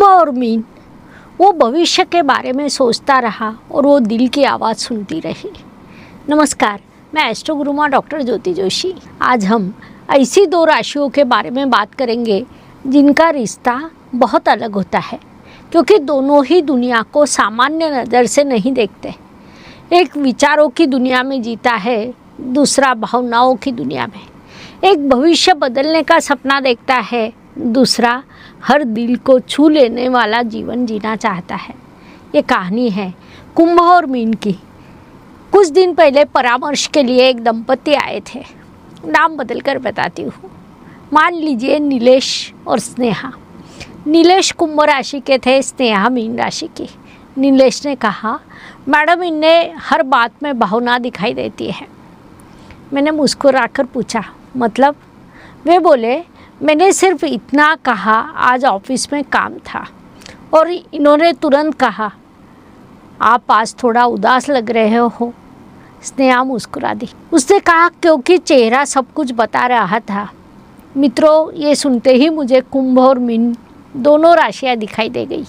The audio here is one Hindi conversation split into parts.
और मीन, वो भविष्य के बारे में सोचता रहा और वो दिल की आवाज़ सुनती रही। नमस्कार, मैं एस्ट्रो गुरुमा डॉक्टर ज्योति जोशी। आज हम ऐसी दो राशियों के बारे में बात करेंगे जिनका रिश्ता बहुत अलग होता है, क्योंकि दोनों ही दुनिया को सामान्य नज़र से नहीं देखते। एक विचारों की दुनिया में जीता है, दूसरा भावनाओं की दुनिया में। एक भविष्य बदलने का सपना देखता है, दूसरा हर दिल को छू लेने वाला जीवन जीना चाहता है। ये कहानी है कुंभ और मीन की। कुछ दिन पहले परामर्श के लिए एक दंपति आए थे। नाम बदलकर बताती हूँ। मान लीजिए नीलेश और स्नेहा। नीलेश कुंभ राशि के थे, स्नेहा मीन राशि की। नीलेश ने कहा, मैडम इन्हें हर बात में भावना दिखाई देती है। मैंने मुस्कुराकर पूछा, मतलब? वे बोले, मैंने सिर्फ इतना कहा, आज ऑफिस में काम था। और इन्होंने तुरंत कहा, आप आज थोड़ा उदास लग रहे हो। स्नेहा मुस्कुरा दी। उसने कहा, क्योंकि चेहरा सब कुछ बता रहा था। मित्रों, ये सुनते ही मुझे कुंभ और मीन दोनों राशियाँ दिखाई दे गई।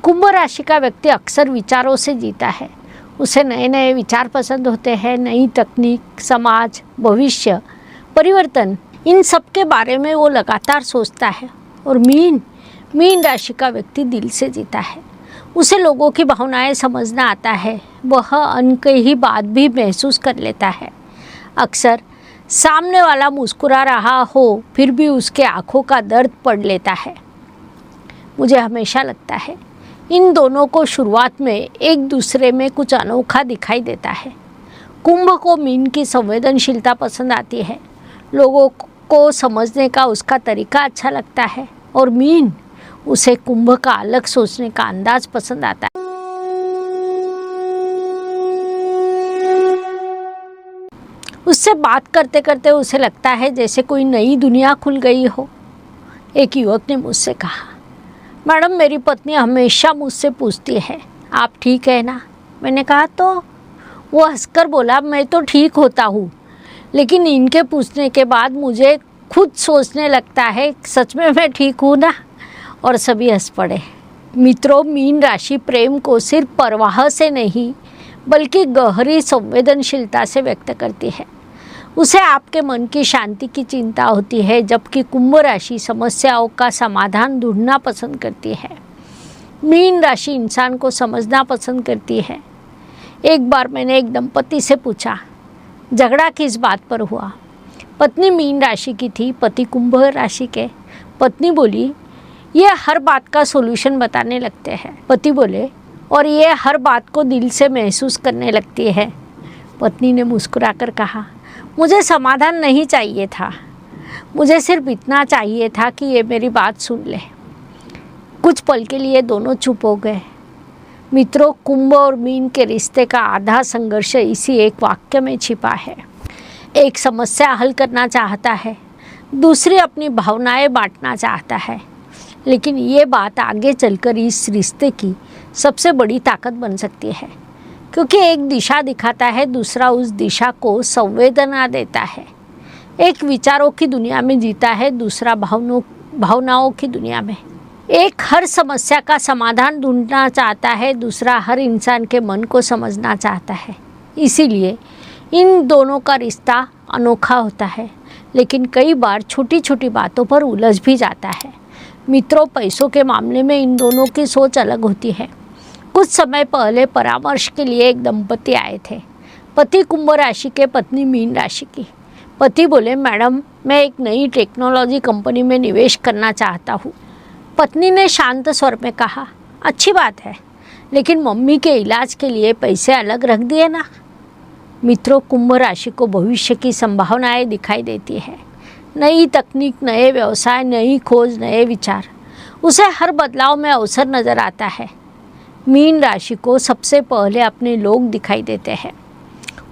कुंभ राशि का व्यक्ति अक्सर विचारों से जीता है। उसे नए नए विचार पसंद होते हैं, नई तकनीक, समाज, भविष्य, परिवर्तन, इन सब के बारे में वो लगातार सोचता है। और मीन राशि का व्यक्ति दिल से जीता है। उसे लोगों की भावनाएं समझना आता है। वह अनकही बात भी महसूस कर लेता है। अक्सर सामने वाला मुस्कुरा रहा हो, फिर भी उसके आंखों का दर्द पड़ लेता है। मुझे हमेशा लगता है इन दोनों को शुरुआत में एक दूसरे में कुछ अनोखा दिखाई देता है। कुंभ को मीन की संवेदनशीलता पसंद आती है। लोगों को समझने का उसका तरीका अच्छा लगता है, और मीन उसे कुंभ का अलग सोचने का अंदाज पसंद आता है। उससे बात करते करते उसे लगता है जैसे कोई नई दुनिया खुल गई हो। एक युवक ने मुझसे कहा, मैडम मेरी पत्नी हमेशा मुझसे पूछती है, आप ठीक है ना? मैंने कहा तो? वो हंसकर बोला, मैं तो ठीक होता हूँ, लेकिन इनके पूछने के बाद मुझे खुद सोचने लगता है, सच में मैं ठीक हूँ ना? और सभी हंस पड़े। मित्रों, मीन राशि प्रेम को सिर्फ परवाह से नहीं, बल्कि गहरी संवेदनशीलता से व्यक्त करती है। उसे आपके मन की शांति की चिंता होती है, जबकि कुंभ राशि समस्याओं का समाधान ढूंढना पसंद करती है। मीन राशि इंसान को समझना पसंद करती है। एक बार मैंने एक दंपति से पूछा, झगड़ा किस बात पर हुआ? पत्नी मीन राशि की थी, पति कुंभ राशि के। पत्नी बोली, ये हर बात का सॉल्यूशन बताने लगते हैं। पति बोले, और ये हर बात को दिल से महसूस करने लगती है। पत्नी ने मुस्कुराकर कहा, मुझे समाधान नहीं चाहिए था, मुझे सिर्फ इतना चाहिए था कि ये मेरी बात सुन ले। कुछ पल के लिए दोनों चुप हो गए। मित्रों, कुंभ और मीन के रिश्ते का आधा संघर्ष इसी एक वाक्य में छिपा है। एक समस्या हल करना चाहता है, दूसरी अपनी भावनाएं बांटना चाहता है। लेकिन ये बात आगे चलकर इस रिश्ते की सबसे बड़ी ताकत बन सकती है, क्योंकि एक दिशा दिखाता है, दूसरा उस दिशा को संवेदना देता है। एक विचारों की दुनिया में जीता है, दूसरा भावनाओं की दुनिया में। एक हर समस्या का समाधान ढूंढना चाहता है, दूसरा हर इंसान के मन को समझना चाहता है। इसीलिए इन दोनों का रिश्ता अनोखा होता है, लेकिन कई बार छोटी छोटी बातों पर उलझ भी जाता है। मित्रों, पैसों के मामले में इन दोनों की सोच अलग होती है। कुछ समय पहले परामर्श के लिए एक दंपति आए थे। पति कुंभ राशि के, पत्नी मीन राशि की। पति बोले, मैडम मैं एक नई टेक्नोलॉजी कंपनी में निवेश करना चाहता हूँ। पत्नी ने शांत स्वर में कहा, अच्छी बात है, लेकिन मम्मी के इलाज के लिए पैसे अलग रख दिए ना। मित्रों, कुंभ राशि को भविष्य की संभावनाएं दिखाई देती है। नई तकनीक, नए व्यवसाय, नई खोज, नए विचार। उसे हर बदलाव में अवसर नज़र आता है। मीन राशि को सबसे पहले अपने लोग दिखाई देते हैं।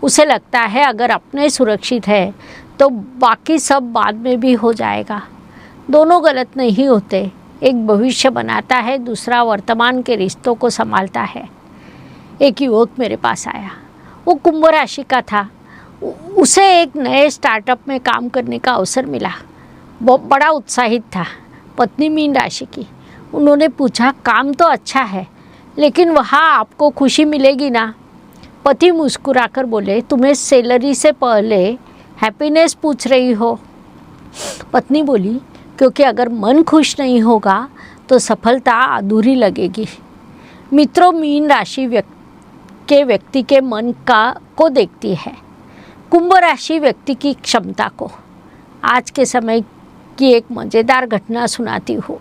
उसे लगता है अगर अपने सुरक्षित है तो बाकी सब बाद में भी हो जाएगा। दोनों गलत नहीं होते। एक भविष्य बनाता है, दूसरा वर्तमान के रिश्तों को संभालता है। एक युवक मेरे पास आया, वो कुंभ राशि का था। उसे एक नए स्टार्टअप में काम करने का अवसर मिला। वो बड़ा उत्साहित था। पत्नी मीन राशि की। उन्होंने पूछा, काम तो अच्छा है, लेकिन वहाँ आपको खुशी मिलेगी ना? पति मुस्कुराकर बोले, तुम्हें सैलरी से पहले हैप्पीनेस पूछ रही हो? पत्नी बोली, क्योंकि अगर मन खुश नहीं होगा तो सफलता अधूरी लगेगी। मित्रों, मीन राशि व्यक्ति के मन को देखती है, कुंभ राशि व्यक्ति की क्षमता को। आज के समय की एक मज़ेदार घटना सुनाती हूँ।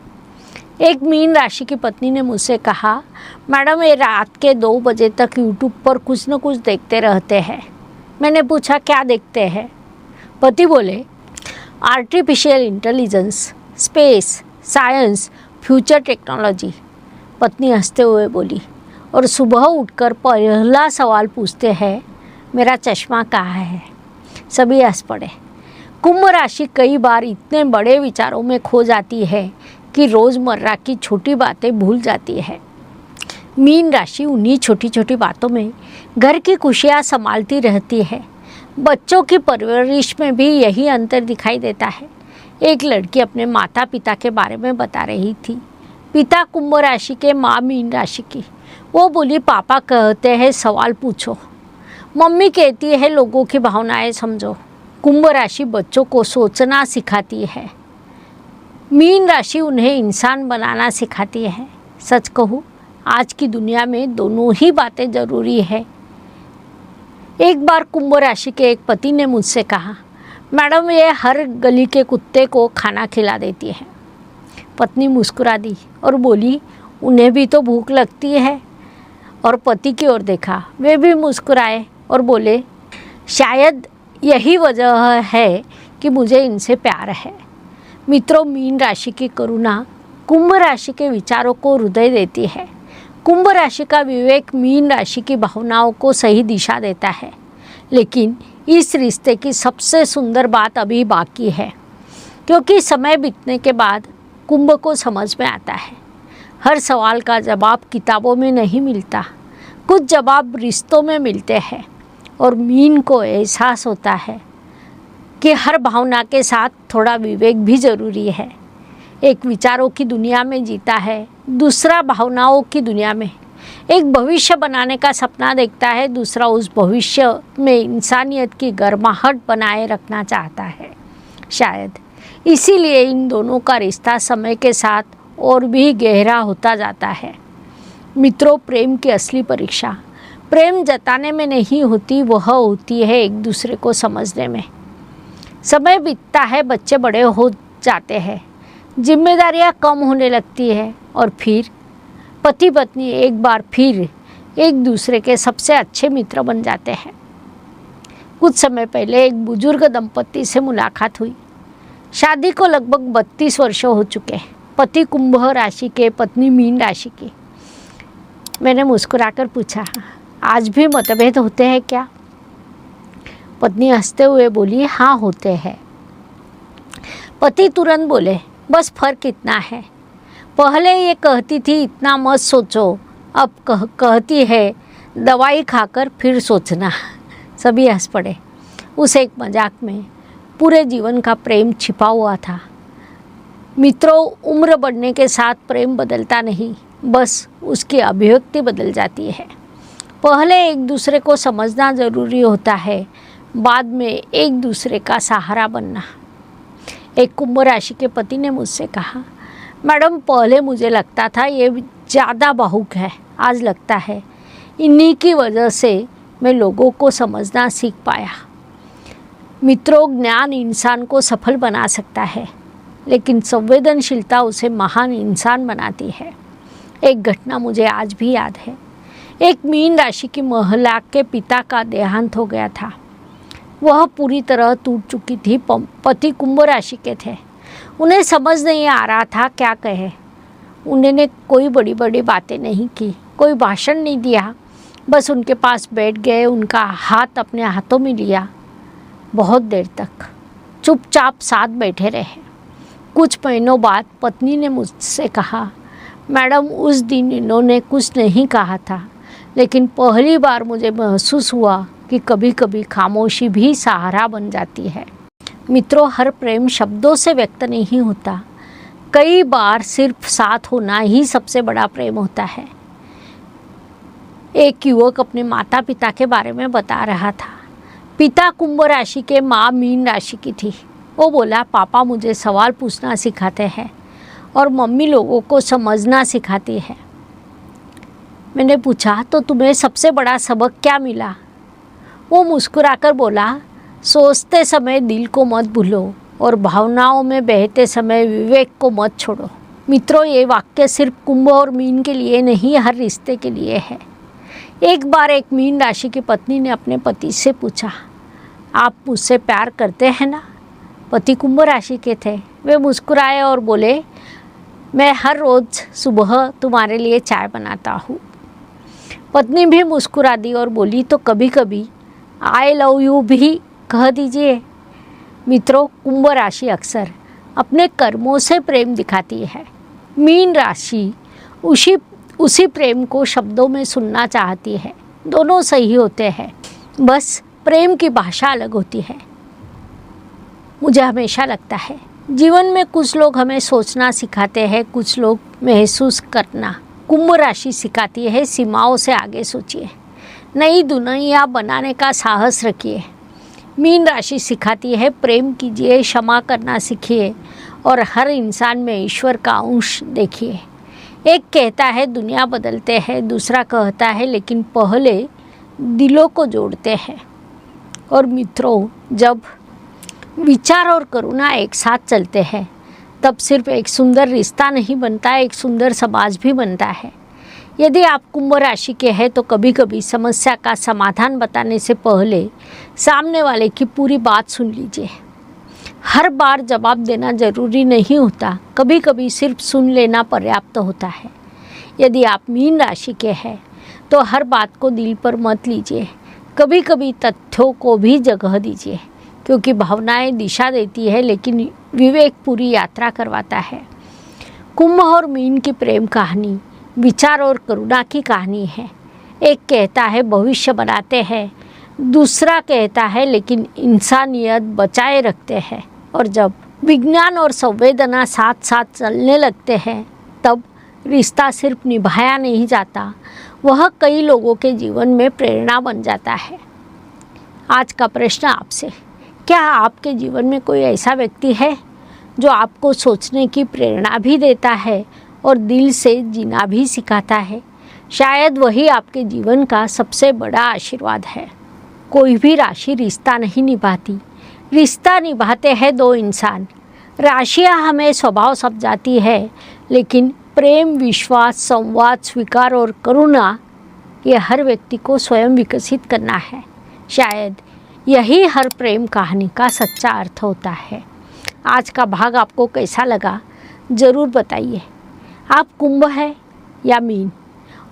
एक मीन राशि की पत्नी ने मुझसे कहा, मैडम ये रात के 2 बजे तक यूट्यूब पर कुछ न कुछ देखते रहते हैं। मैंने पूछा, क्या देखते हैं? पति बोले, artificial intelligence, space, science, future technology. पत्नी हंसते हुए बोली, और सुबह उठकर पहला सवाल पूछते हैं, मेरा चश्मा कहाँ है? सभी हंस पड़े। कुंभ राशि कई बार इतने बड़े विचारों में खो जाती है कि रोज़मर्रा की छोटी बातें भूल जाती है। मीन राशि उन्हीं छोटी छोटी बातों में घर की खुशियाँ संभालती रहती है। बच्चों की परवरिश में भी यही अंतर दिखाई देता है। एक लड़की अपने माता पिता के बारे में बता रही थी। पिता कुंभ राशि के, माँ मीन राशि की। वो बोली, पापा कहते हैं सवाल पूछो, मम्मी कहती है लोगों की भावनाएं समझो। कुंभ राशि बच्चों को सोचना सिखाती है, मीन राशि उन्हें इंसान बनाना सिखाती है। सच कहूँ, आज की दुनिया में दोनों ही बातें ज़रूरी है। एक बार कुंभ राशि के एक पति ने मुझसे कहा, मैडम ये हर गली के कुत्ते को खाना खिला देती है। पत्नी मुस्कुरा दी और बोली, उन्हें भी तो भूख लगती है। और पति की ओर देखा, वे भी मुस्कुराए और बोले, शायद यही वजह है कि मुझे इनसे प्यार है। मित्रों, मीन राशि की करुणा कुंभ राशि के विचारों को हृदय देती है। कुंभ राशि का विवेक मीन राशि की भावनाओं को सही दिशा देता है। लेकिन इस रिश्ते की सबसे सुंदर बात अभी बाकी है, क्योंकि समय बीतने के बाद कुंभ को समझ में आता है, हर सवाल का जवाब किताबों में नहीं मिलता, कुछ जवाब रिश्तों में मिलते हैं। और मीन को एहसास होता है कि हर भावना के साथ थोड़ा विवेक भी ज़रूरी है। एक विचारों की दुनिया में जीता है, दूसरा भावनाओं की दुनिया में। एक भविष्य बनाने का सपना देखता है, दूसरा उस भविष्य में इंसानियत की गर्माहट बनाए रखना चाहता है। शायद इसीलिए इन दोनों का रिश्ता समय के साथ और भी गहरा होता जाता है। मित्रों, प्रेम की असली परीक्षा प्रेम जताने में नहीं होती, वह होती है एक दूसरे को समझने में। समय बीतता है, बच्चे बड़े हो जाते हैं, जिम्मेदारियां कम होने लगती है और फिर पति पत्नी एक बार फिर एक दूसरे के सबसे अच्छे मित्र बन जाते हैं। कुछ समय पहले एक बुजुर्ग दंपति से मुलाकात हुई। शादी को लगभग 32 वर्ष हो चुके। पति कुंभ राशि के, पत्नी मीन राशि की। मैंने मुस्कुराकर पूछा, आज भी मतभेद होते हैं क्या? पत्नी हंसते हुए बोली, हाँ होते हैं। पति तुरंत बोले, बस फर्क इतना है, पहले ये कहती थी इतना मत सोचो, अब कहती है दवाई खाकर फिर सोचना। सभी हंस पड़े। उस एक मजाक में पूरे जीवन का प्रेम छिपा हुआ था। मित्रों, उम्र बढ़ने के साथ प्रेम बदलता नहीं, बस उसकी अभिव्यक्ति बदल जाती है। पहले एक दूसरे को समझना ज़रूरी होता है, बाद में एक दूसरे का सहारा बनना। एक कुंभ राशि के पति ने मुझसे कहा, मैडम पहले मुझे लगता था ये ज़्यादा भावुक है, आज लगता है इन्हीं की वजह से मैं लोगों को समझना सीख पाया। मित्रों, ज्ञान इंसान को सफल बना सकता है, लेकिन संवेदनशीलता उसे महान इंसान बनाती है। एक घटना मुझे आज भी याद है। एक मीन राशि की महिला के पिता का देहांत हो गया था। वह पूरी तरह टूट चुकी थी। पति कुंभ राशि के थे। उन्हें समझ नहीं आ रहा था क्या कहे। उन्होंने कोई बड़ी बड़ी बातें नहीं की, कोई भाषण नहीं दिया, बस उनके पास बैठ गए, उनका हाथ अपने हाथों में लिया। बहुत देर तक चुपचाप साथ बैठे रहे। कुछ महीनों बाद पत्नी ने मुझसे कहा, मैडम उस दिन इन्होंने कुछ नहीं कहा था, लेकिन पहली बार मुझे महसूस हुआ कि कभी कभी खामोशी भी सहारा बन जाती है। मित्रों, हर प्रेम शब्दों से व्यक्त नहीं होता, कई बार सिर्फ साथ होना ही सबसे बड़ा प्रेम होता है। एक युवक अपने माता पिता के बारे में बता रहा था। पिता कुंभ राशि के, माँ मीन राशि की थी। वो बोला, पापा मुझे सवाल पूछना सिखाते हैं और मम्मी लोगों को समझना सिखाती है। मैंने पूछा, तो तुम्हें सबसे बड़ा सबक क्या मिला? वो मुस्कुराकर बोला, सोचते समय दिल को मत भूलो और भावनाओं में बहते समय विवेक को मत छोड़ो। मित्रों, ये वाक्य सिर्फ कुंभ और मीन के लिए नहीं, हर रिश्ते के लिए है। एक बार एक मीन राशि की पत्नी ने अपने पति से पूछा, आप मुझसे प्यार करते हैं ना? पति कुंभ राशि के थे। वे मुस्कुराए और बोले, मैं हर रोज़ सुबह तुम्हारे लिए चाय बनाता हूँ। पत्नी भी मुस्कुरा दी और बोली, तो कभी कभी आई लव यू भी कह दीजिए। मित्रों, कुंभ राशि अक्सर अपने कर्मों से प्रेम दिखाती है। मीन राशि उसी प्रेम को शब्दों में सुनना चाहती है। दोनों सही होते हैं, बस प्रेम की भाषा अलग होती है। मुझे हमेशा लगता है जीवन में कुछ लोग हमें सोचना सिखाते हैं, कुछ लोग महसूस करना। कुंभ राशि सिखाती है सीमाओं से आगे सोचिए, नई दुनिया बनाने का साहस रखिए। मीन राशि सिखाती है प्रेम कीजिए, क्षमा करना सीखिए और हर इंसान में ईश्वर का अंश देखिए। एक कहता है दुनिया बदलते हैं, दूसरा कहता है लेकिन पहले दिलों को जोड़ते हैं। और मित्रों, जब विचार और करुणा एक साथ चलते हैं तब सिर्फ एक सुंदर रिश्ता नहीं बनता, एक सुंदर समाज भी बनता है। यदि आप कुंभ राशि के हैं तो कभी कभी समस्या का समाधान बताने से पहले सामने वाले की पूरी बात सुन लीजिए। हर बार जवाब देना जरूरी नहीं होता, कभी कभी सिर्फ सुन लेना पर्याप्त होता है। यदि आप मीन राशि के हैं तो हर बात को दिल पर मत लीजिए, कभी कभी तथ्यों को भी जगह दीजिए, क्योंकि भावनाएं दिशा देती है लेकिन विवेक पूरी यात्रा करवाता है। कुंभ और मीन की प्रेम कहानी विचार और करुणा की कहानी है। एक कहता है भविष्य बनाते हैं, दूसरा कहता है लेकिन इंसानियत बचाए रखते हैं। और जब विज्ञान और संवेदना साथ साथ चलने लगते हैं तब रिश्ता सिर्फ निभाया नहीं जाता, वह कई लोगों के जीवन में प्रेरणा बन जाता है। आज का प्रश्न आपसे, क्या आपके जीवन में कोई ऐसा व्यक्ति है जो आपको सोचने की प्रेरणा भी देता है और दिल से जीना भी सिखाता है? शायद वही आपके जीवन का सबसे बड़ा आशीर्वाद है। कोई भी राशि रिश्ता नहीं निभाती, रिश्ता निभाते हैं दो इंसान। राशियाँ हमें स्वभाव समझाती है, लेकिन प्रेम, विश्वास, संवाद, स्वीकार और करुणा ये हर व्यक्ति को स्वयं विकसित करना है। शायद यही हर प्रेम कहानी का सच्चा अर्थ होता है। आज का भाग आपको कैसा लगा ज़रूर बताइए। आप कुंभ है या मीन,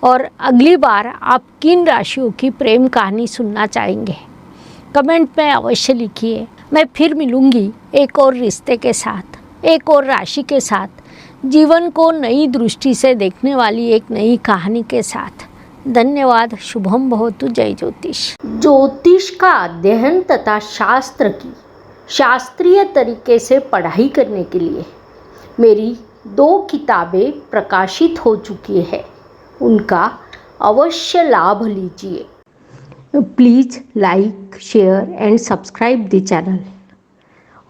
और अगली बार आप किन राशियों की प्रेम कहानी सुनना चाहेंगे? कमेंट में अवश्य लिखिए। मैं फिर मिलूँगी एक और रिश्ते के साथ, एक और राशि के साथ, जीवन को नई दृष्टि से देखने वाली एक नई कहानी के साथ। धन्यवाद। शुभम भवतु। जय ज्योतिष। ज्योतिष का अध्ययन तथा शास्त्र की शास्त्रीय तरीके से पढ़ाई करने के लिए मेरी 2 किताबें प्रकाशित हो चुकी है, उनका अवश्य लाभ लीजिए। Please like, share and subscribe the channel.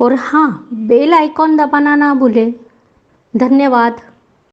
और हाँ, बेल आइकॉन दबाना ना भूलें। धन्यवाद।